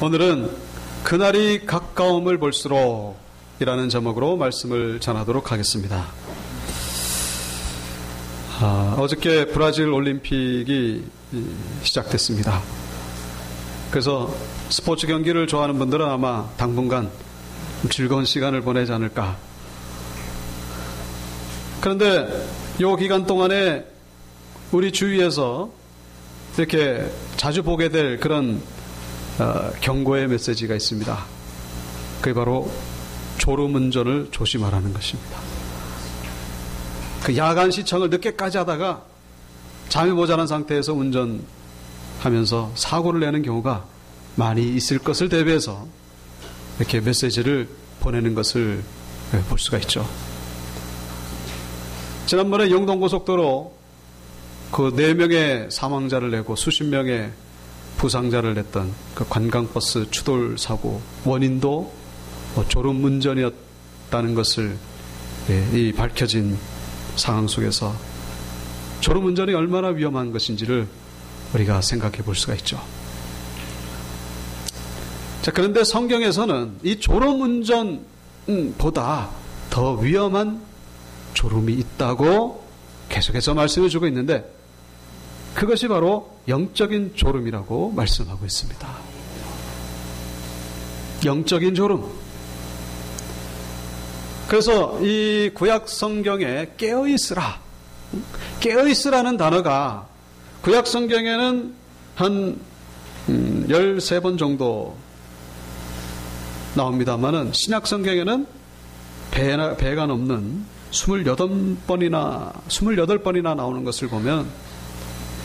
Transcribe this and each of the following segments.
오늘은 그날이 가까움을 볼수록 이라는 제목으로 말씀을 전하도록 하겠습니다. 어저께 브라질 올림픽이 시작됐습니다. 그래서 스포츠 경기를 좋아하는 분들은 아마 당분간 즐거운 시간을 보내지 않을까. 그런데 이 기간 동안에 우리 주위에서 이렇게 자주 보게 될 그런 경고의 메시지가 있습니다. 그게 바로 졸음운전을 조심하라는 것입니다. 그 야간 시청을 늦게까지 하다가 잠이 모자란 상태에서 운전하면서 사고를 내는 경우가 많이 있을 것을 대비해서 이렇게 메시지를 보내는 것을 볼 수가 있죠. 지난번에 영동고속도로 그 4명의 사망자를 내고 수십 명의 부상자를 냈던 그 관광버스 추돌 사고 원인도 졸음운전이었다는 것을 이 밝혀진 상황 속에서 졸음운전이 얼마나 위험한 것인지를 우리가 생각해 볼 수가 있죠. 자, 그런데 성경에서는 이 졸음운전보다 더 위험한 졸음이 있다고 계속해서 말씀해 주고 있는데 그것이 바로 영적인 졸음이라고 말씀하고 있습니다. 영적인 졸음. 그래서 이 구약 성경에 깨어있으라. 깨어있으라는 단어가 구약 성경에는 한 13번 정도 나옵니다만은 신약 성경에는 배가 넘는 28번이나 나오는 것을 보면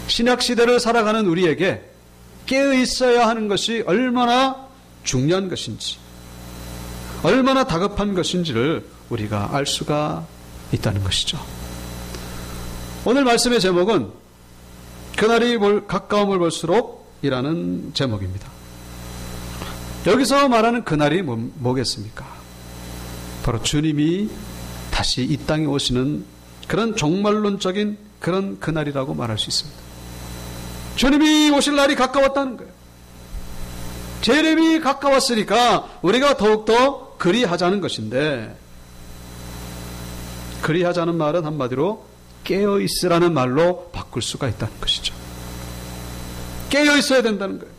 신약 시대를 살아가는 우리에게 깨어 있어야 하는 것이 얼마나 중요한 것인지, 얼마나 다급한 것인지를 우리가 알 수가 있다는 것이죠. 오늘 말씀의 제목은 그날이 가까움을 볼수록 이라는 제목입니다. 여기서 말하는 그날이 뭐겠습니까? 바로 주님이 다시 이 땅에 오시는 그런 종말론적인 그런 그날이라고 말할 수 있습니다. 주님이 오실 날이 가까웠다는 거예요. 재림이 가까웠으니까 우리가 더욱더 그리하자는 것인데, 그리하자는 말은 한마디로 깨어있으라는 말로 바꿀 수가 있다는 것이죠. 깨어있어야 된다는 거예요.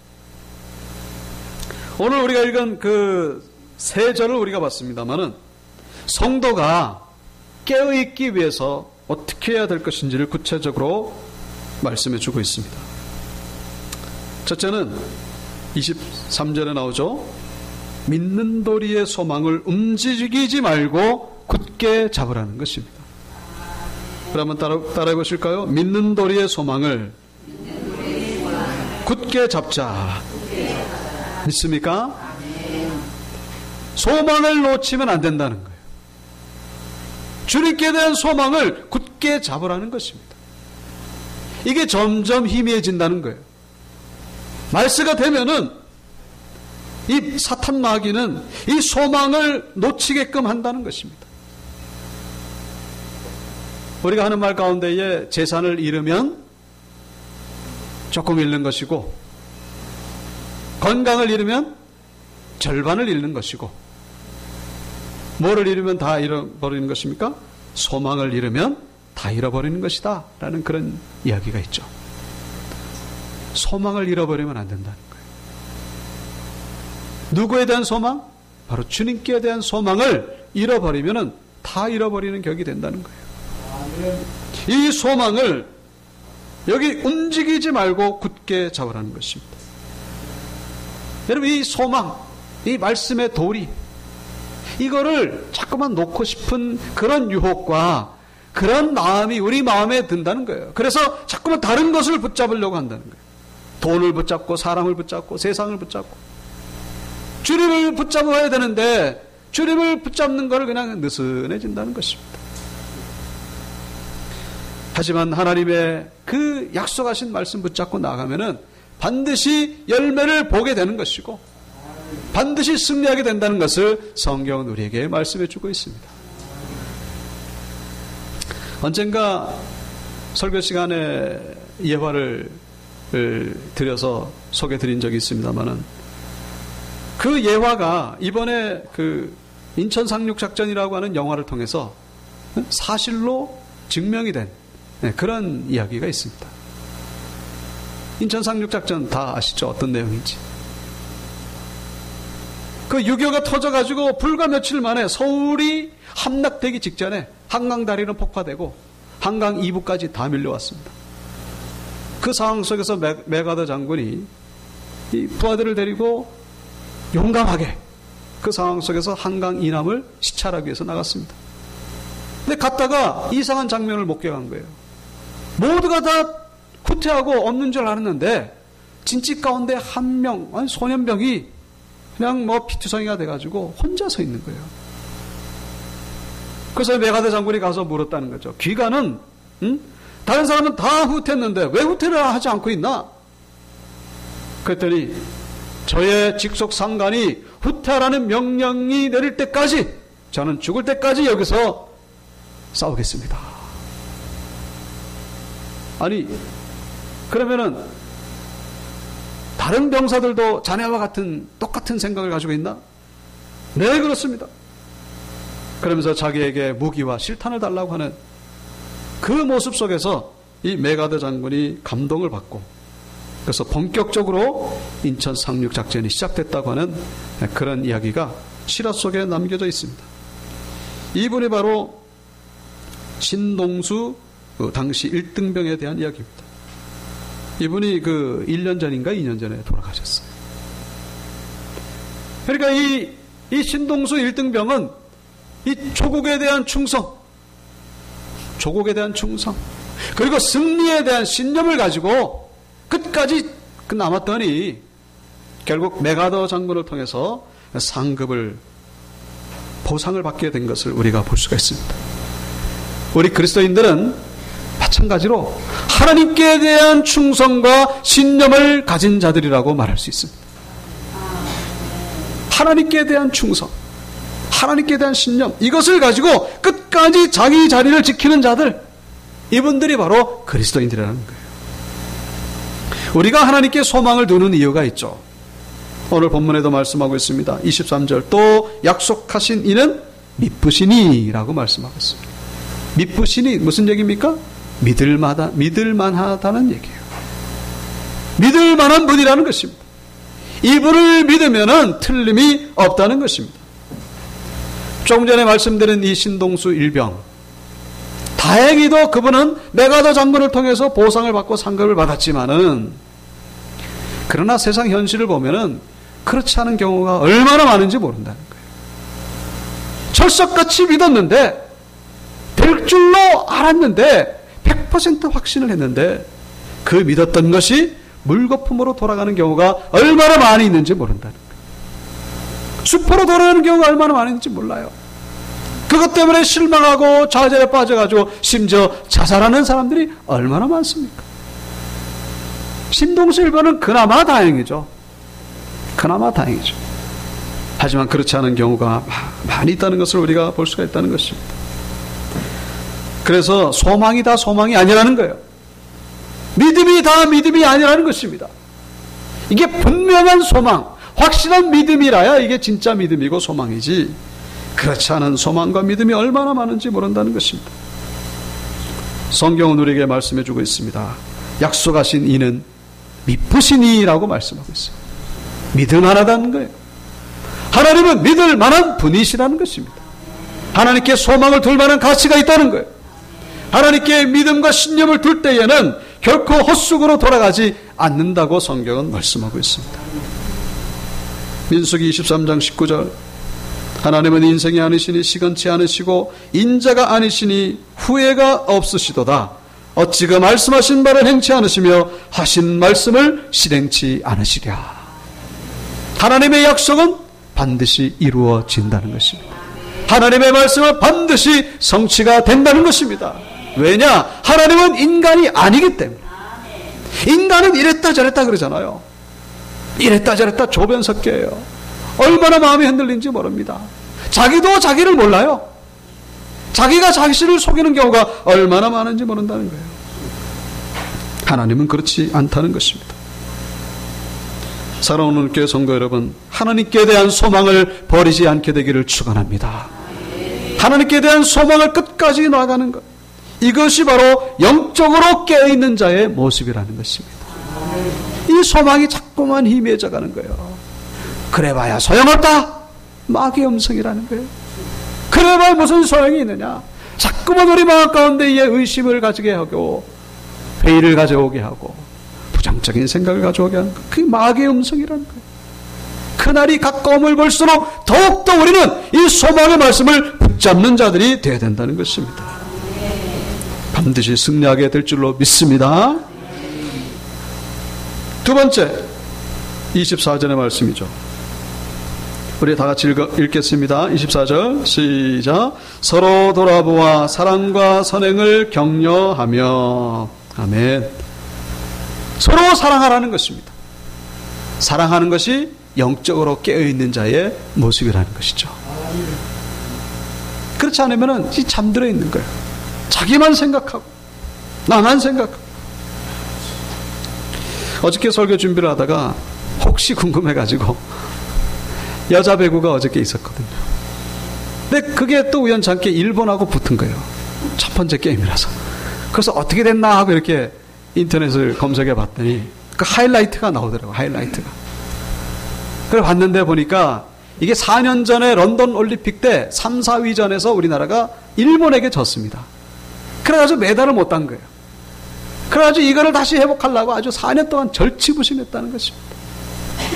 오늘 우리가 읽은 그 세 절을 우리가 봤습니다만은 성도가 깨어있기 위해서 어떻게 해야 될 것인지를 구체적으로 말씀해 주고 있습니다. 첫째는 23절에 나오죠. 믿는 도리의 소망을 움직이지 말고 굳게 잡으라는 것입니다. 그러면 따라해 보실까요? 믿는 도리의 소망을 굳게 잡자. 믿습니까? 소망을 놓치면 안 된다는 거예요. 주님께 대한 소망을 굳게 잡으라는 것입니다. 이게 점점 희미해진다는 거예요. 말세가 되면은 이 사탄 마귀는 이 소망을 놓치게끔 한다는 것입니다. 우리가 하는 말 가운데에 재산을 잃으면 조금 잃는 것이고, 건강을 잃으면 절반을 잃는 것이고, 뭐를 잃으면 다 잃어버리는 것입니까? 소망을 잃으면 다 잃어버리는 것이다 라는 그런 이야기가 있죠. 소망을 잃어버리면 안 된다는 거예요. 누구에 대한 소망? 바로 주님께 대한 소망을 잃어버리면 다 잃어버리는 격이 된다는 거예요. 이 소망을 여기 움직이지 말고 굳게 잡으라는 것입니다. 여러분, 이 소망, 이 말씀의 도리, 이거를 자꾸만 놓고 싶은 그런 유혹과 그런 마음이 우리 마음에 든다는 거예요. 그래서 자꾸만 다른 것을 붙잡으려고 한다는 거예요. 돈을 붙잡고, 사람을 붙잡고, 세상을 붙잡고. 주님을 붙잡아야 되는데 주님을 붙잡는 것을 그냥 느슨해진다는 것입니다. 하지만 하나님의 그 약속하신 말씀 붙잡고 나가면은 반드시 열매를 보게 되는 것이고 반드시 승리하게 된다는 것을 성경은 우리에게 말씀해 주고 있습니다. 언젠가 설교 시간에 예화를 드려서 소개해 드린 적이 있습니다만은 그 예화가 이번에 그 인천 상륙작전이라고 하는 영화를 통해서 사실로 증명이 된 그런 이야기가 있습니다. 인천 상륙작전 다 아시죠? 어떤 내용인지. 그 6.25가 터져가지고 불과 며칠 만에 서울이 함락되기 직전에 한강다리는 폭파되고 한강 2부까지 다 밀려왔습니다. 그 상황 속에서 메가더 장군이 이 부하들을 데리고 용감하게 그 상황 속에서 한강 이남을 시찰하기 위해서 나갔습니다. 근데 갔다가 이상한 장면을 목격한 거예요. 모두가 다 후퇴하고 없는 줄 알았는데 진지 가운데 한 명, 소년병이 그냥 뭐 피투성이가 돼가지고 혼자 서 있는 거예요. 그래서 메가더 장군이 가서 물었다는 거죠. 귀가는 다른 사람은 다 후퇴했는데 왜 후퇴를 하지 않고 있나? 그랬더니 저의 직속 상관이 후퇴하라는 명령이 내릴 때까지, 저는 죽을 때까지 여기서 싸우겠습니다. 아니, 그러면은 다른 병사들도 자네와 같은 똑같은 생각을 가지고 있나? 네, 그렇습니다. 그러면서 자기에게 무기와 실탄을 달라고 하는 그 모습 속에서 이 메가더 장군이 감동을 받고, 그래서 본격적으로 인천 상륙작전이 시작됐다고 하는 그런 이야기가 실화 속에 남겨져 있습니다. 이분이 바로 신동수 당시 1등병에 대한 이야기입니다. 이분이 그 1년 전인가 2년 전에 돌아가셨어요. 그러니까 이 신동수 1등병은 이 조국에 대한 충성, 그리고 승리에 대한 신념을 가지고 끝까지 남았더니 결국 메가더 장군을 통해서 상급을, 보상을 받게 된 것을 우리가 볼 수가 있습니다. 우리 그리스도인들은 마찬가지로 하나님께 대한 충성과 신념을 가진 자들이라고 말할 수 있습니다. 하나님께 대한 충성, 하나님께 대한 신념, 이것을 가지고 끝까지 자기 자리를 지키는 자들, 이분들이 바로 그리스도인들이라는 거예요. 우리가 하나님께 소망을 두는 이유가 있죠. 오늘 본문에도 말씀하고 있습니다. 23절, 또 약속하신 이는 미쁘시니 라고 말씀하고 있습니다. 미쁘시니 무슨 얘기입니까? 믿을만하다는 얘기예요. 믿을만한 분이라는 것입니다. 이분을 믿으면은 틀림이 없다는 것입니다. 조금 전에 말씀드린 이 신동수 일병, 다행히도 그분은 메가더 장군을 통해서 보상을 받고 상급을 받았지만은, 그러나 세상 현실을 보면은 그렇지 않은 경우가 얼마나 많은지 모른다는 거예요. 철석같이 믿었는데, 될 줄로 알았는데, 100% 확신을 했는데, 그 믿었던 것이 물거품으로 돌아가는 경우가 얼마나 많이 있는지 모른다는 거예요. 수포로 돌아가는 경우가 얼마나 많이 있는지 몰라요. 그것 때문에 실망하고 좌절에 빠져가지고 심지어 자살하는 사람들이 얼마나 많습니까? 신동수 일병은 그나마 다행이죠. 하지만 그렇지 않은 경우가 많이 있다는 것을 우리가 볼 수가 있다는 것입니다. 그래서 소망이 다 소망이 아니라는 거예요. 믿음이 다 믿음이 아니라는 것입니다. 이게 분명한 소망, 확실한 믿음이라야 이게 진짜 믿음이고 소망이지, 그렇지 않은 소망과 믿음이 얼마나 많은지 모른다는 것입니다. 성경은 우리에게 말씀해 주고 있습니다. 약속하신 이는 미쁘시니라고 말씀하고 있어요. 믿을만하다는 거예요. 하나님은 믿을만한 분이시라는 것입니다. 하나님께 소망을 둘 만한 가치가 있다는 거예요. 하나님께 믿음과 신념을 둘 때에는 결코 헛수고로 돌아가지 않는다고 성경은 말씀하고 있습니다. 민수기 23장 19절, 하나님은 인생이 아니시니 시건치 않으시고 인자가 아니시니 후회가 없으시도다. 어찌 그 말씀하신 바를 행치 않으시며 하신 말씀을 실행치 않으시랴. 하나님의 약속은 반드시 이루어진다는 것입니다. 하나님의 말씀은 반드시 성취가 된다는 것입니다. 왜냐? 하나님은 인간이 아니기 때문에. 인간은 이랬다 저랬다 그러잖아요. 이랬다 저랬다 조변석계예요. 얼마나 마음이 흔들린지 모릅니다. 자기도 자기를 몰라요. 자기가 자신을 속이는 경우가 얼마나 많은지 모른다는 거예요. 하나님은 그렇지 않다는 것입니다. 사랑하는 교회 성도 여러분, 하나님께 대한 소망을 버리지 않게 되기를 축원합니다. 하나님께 대한 소망을 끝까지 나아가는 것, 이것이 바로 영적으로 깨어있는 자의 모습이라는 것입니다. 이 소망이 자꾸만 희미해져 가는 거예요. 그래봐야 소용없다, 마귀의 음성이라는 거예요. 그래봐야 무슨 소용이 있느냐. 자꾸만 우리 마음 가운데 이 의심을 가지게 하고 회의를 가져오게 하고 부정적인 생각을 가져오게 하는 것, 그게 마귀의 음성이라는 거예요. 그날이 가까움을 볼수록 더욱더 우리는 이 소망의 말씀을 붙잡는 자들이 되어야 된다는 것입니다. 반드시 승리하게 될 줄로 믿습니다. 두 번째, 24절의 말씀이죠. 우리 다 같이 읽겠습니다. 24절 시작. 서로 돌아보아 사랑과 선행을 격려하며. 아멘. 서로 사랑하라는 것입니다. 사랑하는 것이 영적으로 깨어있는 자의 모습이라는 것이죠. 그렇지 않으면 잠들어 있는 거예요. 자기만 생각하고 나만 생각하고. 어저께 설교 준비를 하다가 혹시 궁금해가지고 여자 배구가 어저께 있었거든요. 근데 그게 또 우연찮게 일본하고 붙은 거예요. 첫 번째 게임이라서. 그래서 어떻게 됐나 하고 이렇게 인터넷을 검색해 봤더니 그 하이라이트가 나오더라고요. 하이라이트가. 그걸 봤는데 보니까 이게 4년 전에 런던 올림픽 때 3, 4위전에서 우리나라가 일본에게 졌습니다. 그래가지고 메달을 못 딴 거예요. 그래가지고 이거를 다시 회복하려고 아주 4년 동안 절치부심했다는 것입니다.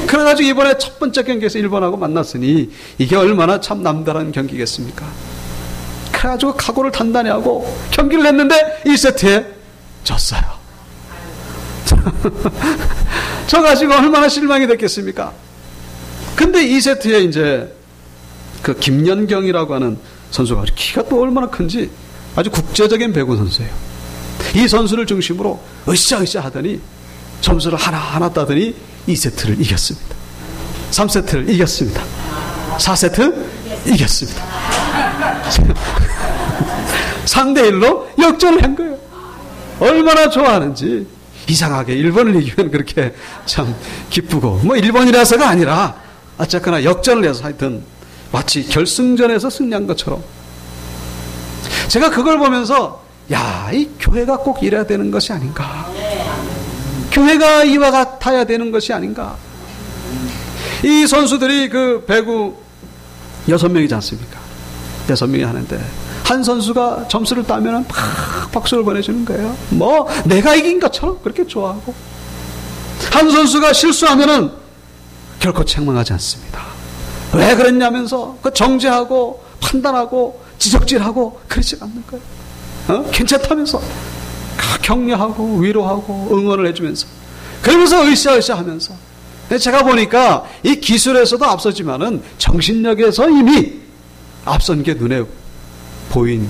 그래가지고 이번에 첫 번째 경기에서 일본하고 만났으니 이게 얼마나 참 남다른 경기겠습니까? 그래가지고 각오를 단단히 하고 경기를 했는데 1세트에 졌어요. 저 가지고 얼마나 실망이 됐겠습니까? 근데 2세트에 이제 그 김연경이라고 하는 선수가 아주 키가 또 얼마나 큰지 아주 국제적인 배구 선수예요. 이 선수를 중심으로 으쌰으쌰 하더니 점수를 하나하나 따더니 2세트를 이겼습니다. 3세트를 이겼습니다. 4세트 이겼습니다. 3대1로 역전을 한 거예요. 얼마나 좋아하는지. 이상하게 일본을 이기면 그렇게 참 기쁘고, 뭐 일본이라서가 아니라 어쨌거나 역전을 해서 하여튼 마치 결승전에서 승리한 것처럼. 제가 그걸 보면서 야, 이 교회가 꼭 이래야 되는 것이 아닌가. 교회가 이와 같아야 되는 것이 아닌가. 이 선수들이 그 배구 6명이지 않습니까? 6명이 하는데 한 선수가 점수를 따면 막 박수를 보내주는 거예요. 뭐 내가 이긴 것처럼 그렇게 좋아하고, 한 선수가 실수하면은 결코 책망하지 않습니다. 왜 그랬냐면서 그 정죄하고 판단하고 지적질하고 그러지 않는 거예요. 괜찮다면서 격려하고 위로하고 응원을 해주면서, 그러면서 으쌰으쌰 하면서. 제가 보니까 이 기술에서도 앞서지만은 정신력에서 이미 앞선 게 눈에 보인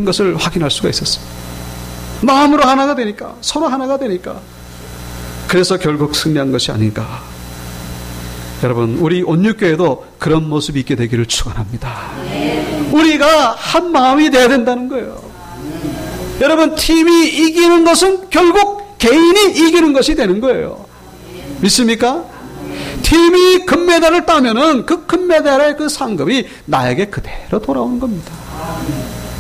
것을 확인할 수가 있었어요. 마음으로 하나가 되니까, 서로 하나가 되니까. 그래서 결국 승리한 것이 아닌가. 여러분, 우리 온유교회도 그런 모습이 있게 되기를 축원합니다. 우리가 한 마음이 돼야 된다는 거예요. 여러분, 팀이 이기는 것은 결국 개인이 이기는 것이 되는 거예요. 믿습니까? 팀이 금메달을 따면은 그 금메달의 그 상금이 나에게 그대로 돌아오는 겁니다.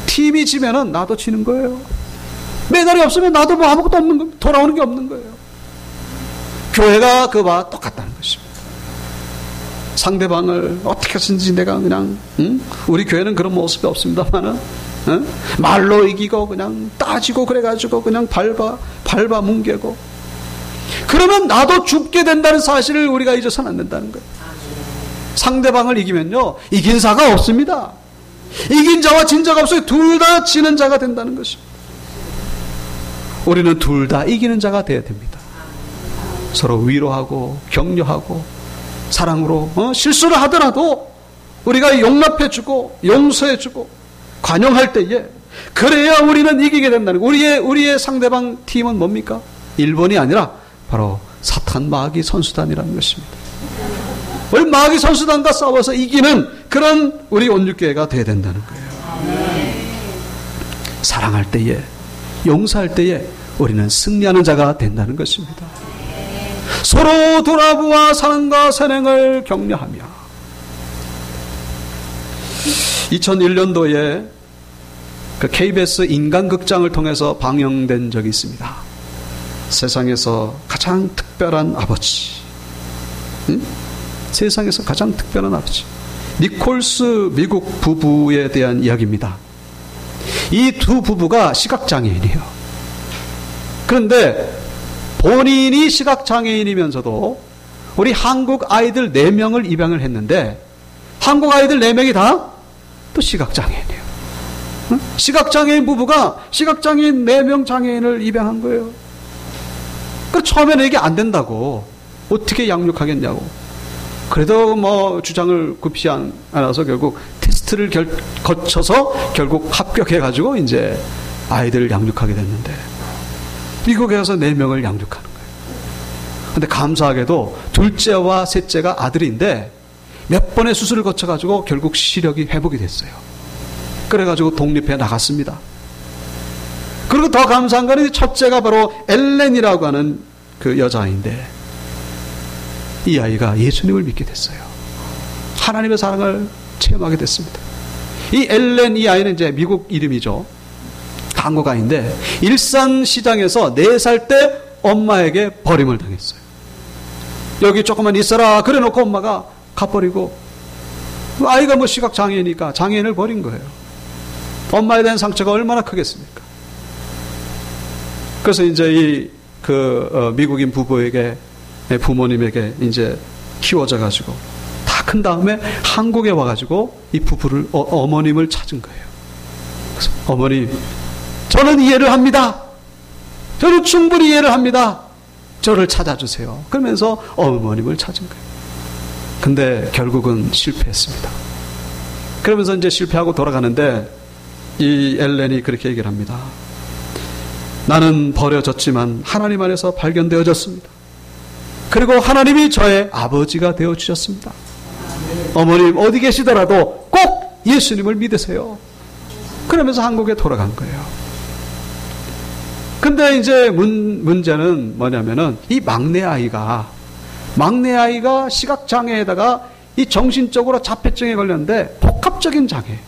팀이 지면은 나도 지는 거예요. 메달이 없으면 나도 뭐 아무것도 없는 거, 돌아오는 게 없는 거예요. 교회가 그와 똑같다는 것입니다. 상대방을 어떻게 하든지 내가 그냥, 우리 교회는 그런 모습이 없습니다만은, 말로 이기고 그냥 따지고 그래가지고 그냥 밟아 뭉개고, 그러면 나도 죽게 된다는 사실을 우리가 잊어서는 안 된다는 거예요. 상대방을 이기면요, 이긴 자가 없습니다. 이긴 자와 진 자가 없어요. 둘 다 지는 자가 된다는 것입니다. 우리는 둘 다 이기는 자가 되어야 됩니다. 서로 위로하고 격려하고 사랑으로, 실수를 하더라도 우리가 용납해주고 용서해주고 관용할 때에, 그래야 우리는 이기게 된다는 거예요. 우리의 상대방 팀은 뭡니까? 일본이 아니라 바로 사탄 마귀 선수단이라는 것입니다. 우리 마귀 선수단과 싸워서 이기는 그런 우리 온유교회가 되어야 된다는 거예요. 사랑할 때에, 용서할 때에 우리는 승리하는 자가 된다는 것입니다. 서로 돌아보아 사랑과 선행을 격려하며 2001년도에 그 KBS 인간극장을 통해서 방영된 적이 있습니다. 세상에서 가장 특별한 아버지. 응? 세상에서 가장 특별한 아버지. 니콜스 미국 부부에 대한 이야기입니다. 이 두 부부가 시각장애인이에요. 그런데 본인이 시각장애인이면서도 우리 한국 아이들 4명을 입양을 했는데 한국 아이들 4명이 다 또 시각장애인이에요. 응? 시각장애인 부부가 시각장애인 4명 장애인을 입양한 거예요. 그 처음에는 이게 안 된다고 어떻게 양육하겠냐고. 그래도 뭐 주장을 굽히지 않아서 결국 테스트를 거쳐서 결국 합격해가지고 이제 아이들을 양육하게 됐는데 미국에 가서 4명을 양육하는 거예요. 근데 감사하게도 둘째와 셋째가 아들인데 몇 번의 수술을 거쳐가지고 결국 시력이 회복이 됐어요. 그래가지고 독립해 나갔습니다. 그리고 더 감사한 거는 첫째가 바로 엘렌이라고 하는 그 여자아이인데 이 아이가 예수님을 믿게 됐어요. 하나님의 사랑을 체험하게 됐습니다. 이 엘렌 이 아이는 이제 미국 이름이죠. 한국 아이인데 일산시장에서 4살 때 엄마에게 버림을 당했어요. 여기 조금만 있어라 그래 놓고 엄마가 가버리고 아이가 뭐 시각장애니까 장애인을 버린 거예요. 엄마에 대한 상처가 얼마나 크겠습니까? 그래서 이제 미국인 부부에게 부모님에게 이제 키워져 가지고 다 큰 다음에 한국에 와가지고 이 부부를 어머님을 찾은 거예요. 그래서 어머님, 저는 이해를 합니다. 저는 충분히 이해를 합니다. 저를 찾아주세요. 그러면서 어머님을 찾은 거예요. 근데 결국은 실패했습니다. 그러면서 이제 실패하고 돌아가는데 이 엘렌이 그렇게 얘기를 합니다. 나는 버려졌지만 하나님 안에서 발견되어졌습니다. 그리고 하나님이 저의 아버지가 되어주셨습니다. 어머님 어디 계시더라도 꼭 예수님을 믿으세요. 그러면서 한국에 돌아간 거예요. 근데 이제 문제는 뭐냐면은 이 막내 아이가 시각장애에다가 이 정신적으로 자폐증에 걸렸는데 복합적인 장애.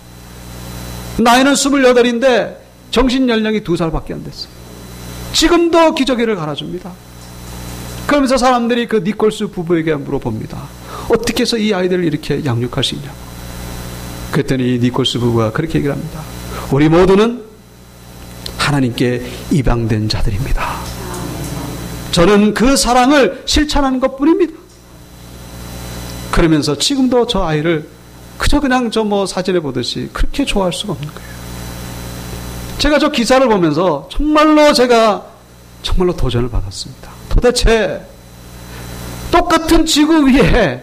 나이는 28인데 정신연령이 2살밖에 안 됐어요. 지금도 기저귀를 갈아줍니다. 그러면서 사람들이 그 니콜스 부부에게 물어봅니다. 어떻게 해서 이 아이들을 이렇게 양육할 수 있냐고. 그랬더니 이 니콜스 부부가 그렇게 얘기를 합니다. 우리 모두는 하나님께 입양된 자들입니다. 저는 그 사랑을 실천하는 것뿐입니다. 그러면서 지금도 저 아이를 그저 그냥 사진에 보듯이 그렇게 좋아할 수가 없는 거예요. 제가 저 기사를 보면서 정말로 도전을 받았습니다. 도대체 똑같은 지구 위에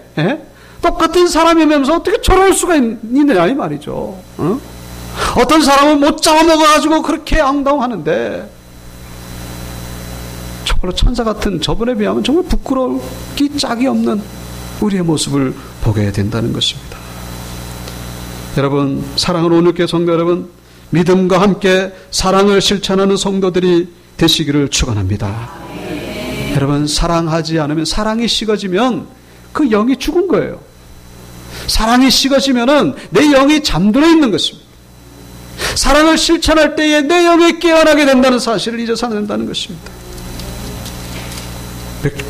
똑같은 사람이면서 어떻게 저럴 수가 있느냐 이 말이죠. 어떤 사람은 못 잡아먹어가지고 그렇게 앙당하는데 정말로 천사 같은 저분에 비하면 정말 부끄럽기 짝이 없는 우리의 모습을 보게 된다는 것입니다. 여러분, 사랑하는 오늘교회 성도 여러분, 믿음과 함께 사랑을 실천하는 성도들이 되시기를 축원합니다. 여러분, 사랑하지 않으면, 사랑이 식어지면 그 영이 죽은 거예요. 사랑이 식어지면은 내 영이 잠들어 있는 것입니다. 사랑을 실천할 때에 내 영이 깨어나게 된다는 사실을 잊어서 안 된다는 것입니다.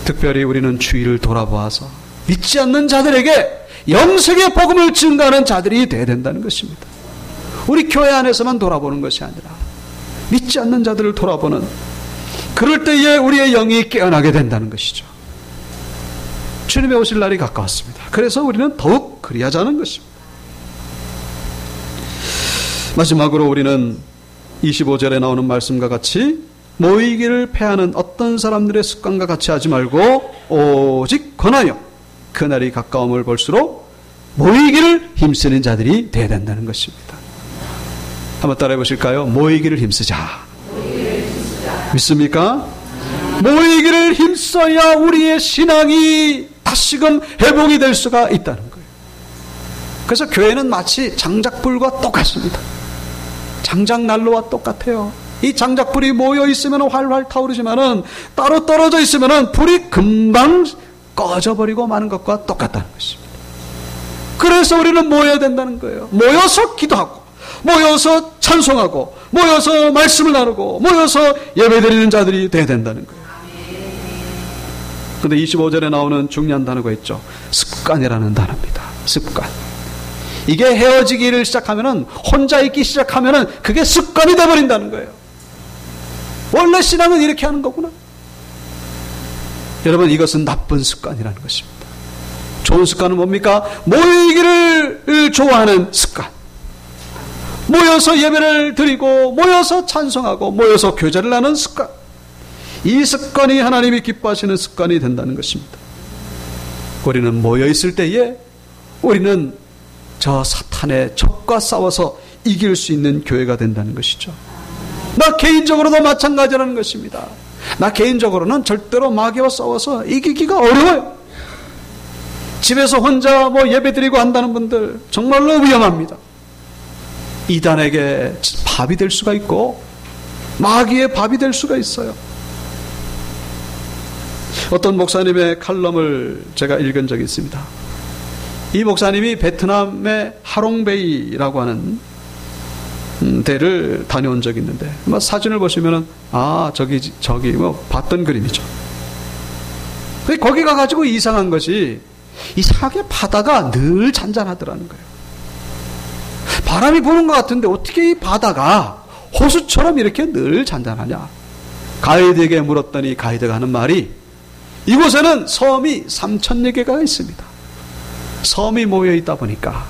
특별히 우리는 주위를 돌아보아서 믿지 않는 자들에게 영생의 복음을 증가하는 자들이 되어야 된다는 것입니다. 우리 교회 안에서만 돌아보는 것이 아니라 믿지 않는 자들을 돌아보는, 그럴 때에 우리의 영이 깨어나게 된다는 것이죠. 주님의 오실 날이 가까웠습니다. 그래서 우리는 더욱 그리하자는 것입니다. 마지막으로 우리는 25절에 나오는 말씀과 같이 모이기를 패하는 어떤 사람들의 습관과 같이 하지 말고 오직 권하여 그날이 가까움을 볼수록 모이기를 힘쓰는 자들이 되어야 된다는 것입니다. 한번 따라해 보실까요? 모이기를 힘쓰자. 믿습니까? 모이기를 힘써야 우리의 신앙이 다시금 회복이 될 수가 있다는 거예요. 그래서 교회는 마치 장작불과 똑같습니다. 장작난로와 똑같아요. 이 장작불이 모여 있으면 활활 타오르지만은 따로 떨어져 있으면은 불이 금방 꺼져버리고 마는 것과 똑같다는 것입니다. 그래서 우리는 모여야 된다는 거예요. 모여서 기도하고, 모여서 찬송하고, 모여서 말씀을 나누고, 모여서 예배드리는 자들이 돼야 된다는 거예요. 근데 25절에 나오는 중요한 단어가 있죠. 습관이라는 단어입니다. 습관. 이게 헤어지기를 시작하면은, 혼자 있기 시작하면은 그게 습관이 되어버린다는 거예요. 원래 신앙은 이렇게 하는 거구나. 여러분, 이것은 나쁜 습관이라는 것입니다. 좋은 습관은 뭡니까? 모이기를 좋아하는 습관. 모여서 예배를 드리고, 모여서 찬송하고, 모여서 교제를 하는 습관. 이 습관이 하나님이 기뻐하시는 습관이 된다는 것입니다. 우리는 모여 있을 때에 우리는 저 사탄의 적과 싸워서 이길 수 있는 교회가 된다는 것이죠. 나 개인적으로도 마찬가지라는 것입니다. 나 개인적으로는 절대로 마귀와 싸워서 이기기가 어려워요. 집에서 혼자 예배드리고 한다는 분들 정말로 위험합니다. 이단에게 밥이 될 수가 있고 마귀의 밥이 될 수가 있어요. 어떤 목사님의 칼럼을 제가 읽은 적이 있습니다. 이 목사님이 베트남의 하롱베이라고 하는 데를 다녀온 적이 있는데 사진을 보시면은 저기 봤던 그림이죠. 거기 가가지고 이상한 것이 이상하게 바다가 늘 잔잔하더라는 거예요. 바람이 부는 것 같은데 어떻게 이 바다가 호수처럼 이렇게 늘 잔잔하냐. 가이드에게 물었더니 가이드가 하는 말이 이곳에는 섬이 3,000여 개가 있습니다. 섬이 모여 있다 보니까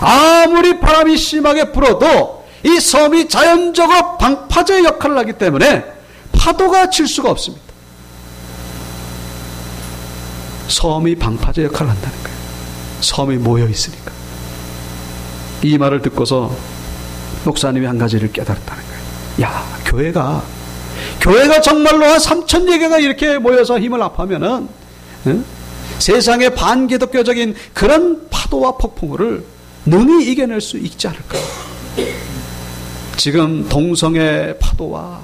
아무리 바람이 심하게 불어도 이 섬이 자연적으로 방파제 역할을 하기 때문에 파도가 칠 수가 없습니다. 섬이 방파제 역할을 한다는 거예요. 섬이 모여 있으니까. 이 말을 듣고서 목사님이 한 가지를 깨달았다는 거예요. 교회가 정말로 한 3,000여 개가 이렇게 모여서 힘을 합하면은 세상의 반기독교적인 그런 파도와 폭풍우를 능히 이겨낼 수 있지 않을까. 지금 동성애 파도와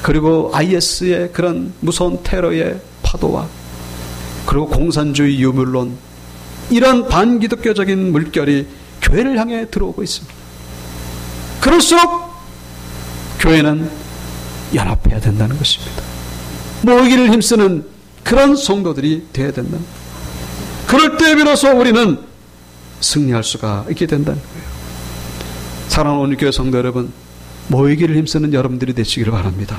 그리고 IS의 그런 무서운 테러의 파도와 그리고 공산주의 유물론, 이런 반기독교적인 물결이 교회를 향해 들어오고 있습니다. 그럴수록 교회는 연합해야 된다는 것입니다. 모이기를 힘쓰는 그런 성도들이 되어야 된다는 거예요. 그럴 때 비로소 우리는 승리할 수가 있게 된다는 거예요. 사랑하는 오늘 교회 성도 여러분, 모이기를 힘쓰는 여러분들이 되시기를 바랍니다.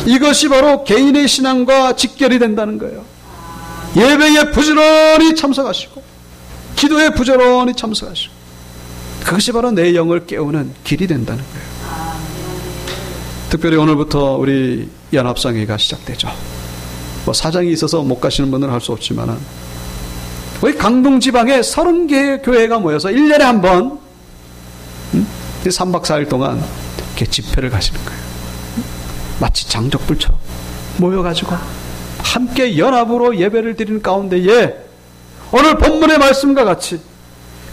이것이 바로 개인의 신앙과 직결이 된다는 거예요. 예배에 부지런히 참석하시고 기도에 부지런히 참석하시고, 그것이 바로 내 영을 깨우는 길이 된다는 거예요. 특별히 오늘부터 우리 연합상회가 시작되죠. 사정이 있어서 못 가시는 분들은 할 수 없지만 우리 강동 지방에 30개의 교회가 모여서 1년에 한 번 3박 4일 동안 이렇게 집회를 가시는 거예요. 마치 장족불처럼 모여가지고 함께 연합으로 예배를 드리는 가운데에 오늘 본문의 말씀과 같이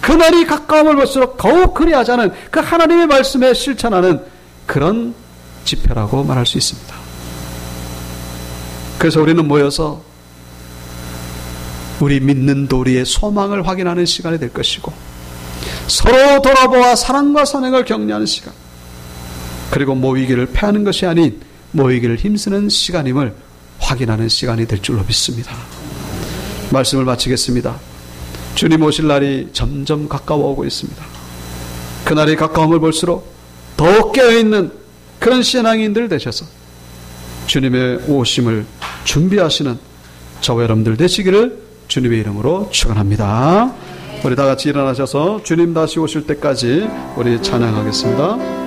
그날이 가까움을 볼수록 더욱 그리하자는 그 하나님의 말씀에 실천하는 그런 집회라고 말할 수 있습니다. 그래서 우리는 모여서 우리 믿는 도리의 소망을 확인하는 시간이 될 것이고, 서로 돌아보아 사랑과 선행을 격려하는 시간, 그리고 모이기를 패하는 것이 아닌 모이기를 힘쓰는 시간임을 확인하는 시간이 될 줄로 믿습니다. 말씀을 마치겠습니다. 주님 오실 날이 점점 가까워오고 있습니다. 그날이 가까움을 볼수록 더욱 깨어있는 그런 신앙인들 되셔서 주님의 오심을 준비하시는 저와 여러분들 되시기를 주님의 이름으로 축원합니다. 우리 다 같이 일어나셔서 주님 다시 오실 때까지 우리 찬양하겠습니다.